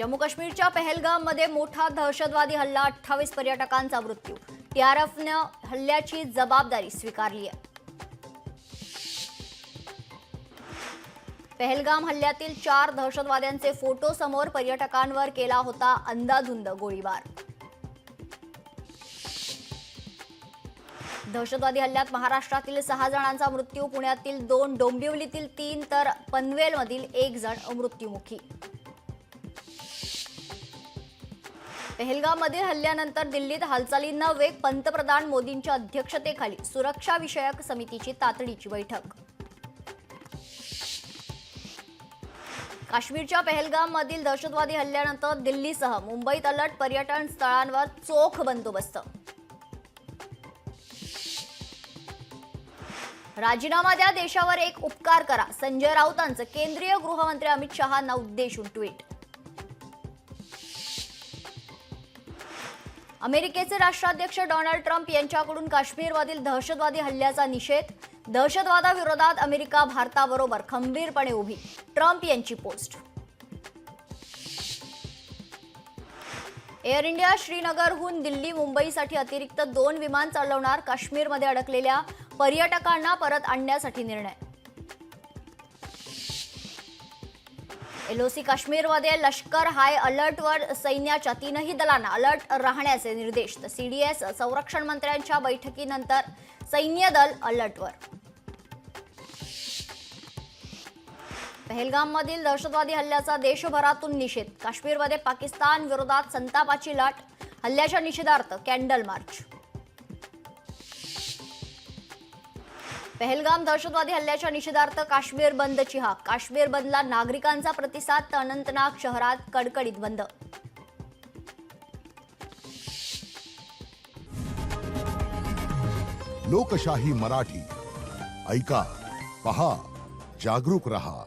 जम्मू काश्मीरच्या पहलगाममध्ये मोठा दहशतवादी हल्ला, 28 पर्यटकांचा मृत्यू. टीआरएफने हल्ल्याची जबाबदारी स्वीकारली आहे. पहलगाम हल्ल्यातील 4 दहशतवाद्यांचे फोटो समोर, पर्यटकांवर केला होता अंदाधुंद गोळीबार. दहशतवादी हल्ल्यात महाराष्ट्रातील 6 जणांचा मृत्यू, पुण्यातील 2, डोंबिवलीतील 3 तर पनवेलमधील 1 जण मृत्युमुखी. पहलगाममधील हल्ल्यानंतर दिल्लीत हालचालींना वेग, पंतप्रधान मोदींच्या अध्यक्षतेखाली सुरक्षा विषयक समितीची तातडीची बैठक. काश्मीरच्या पहलगाममधील दहशतवादी हल्ल्यानंतर दिल्लीसह मुंबईत अलर्ट, पर्यटन स्थळांवर चोख बंदोबस्त. राजीनामा द्या, देशावर एक उपकार करा, संजय राऊतांचं केंद्रीय गृहमंत्री अमित शहांना उद्देशून ट्विट. अमेरिकेचे राष्ट्राध्यक्ष डोनाल्ड ट्रम्प यांच्याकडून काश्मीरमधील दहशतवादी हल्ल्याचा निषेध. दहशतवादाविरोधात अमेरिका भारताबरोबर खंबीरपणे उभी, ट्रम्प यांची पोस्ट. एअर इंडिया श्रीनगरहून दिल्ली मुंबईसाठी अतिरिक्त 2 विमान चालवणार. काश्मीरमध्ये अडकलेल्या पर्यटकांना परत आणण्यासाठी निर्णय. एलओसी काश्मीरमध्ये लष्कर हाय अलर्टवर, सैन्याच्या 3ही दलांना अलर्ट राहण्याचे निर्देश. सीडीएस संरक्षण मंत्र्यांच्या बैठकीनंतर सैन्य दल अलर्टवर. पहलगाममधील दहशतवादी हल्ल्याचा देशभरातून निषेध. काश्मीरमध्ये पाकिस्तान विरोधात संतापाची लाट, हल्ल्याच्या निषेधार्थ कॅन्डल मार्च. पहलगाम दहशतवादी हल्ल्याच्या निषेधार्थ काश्मीर बंदची हाक. काश्मीर बंदला नागरिकांचा प्रतिसाद, तर अनंतनाग शहरात कडकडीत बंद. लोकशाही मराठी ऐका, पहा, जागरूक रहा.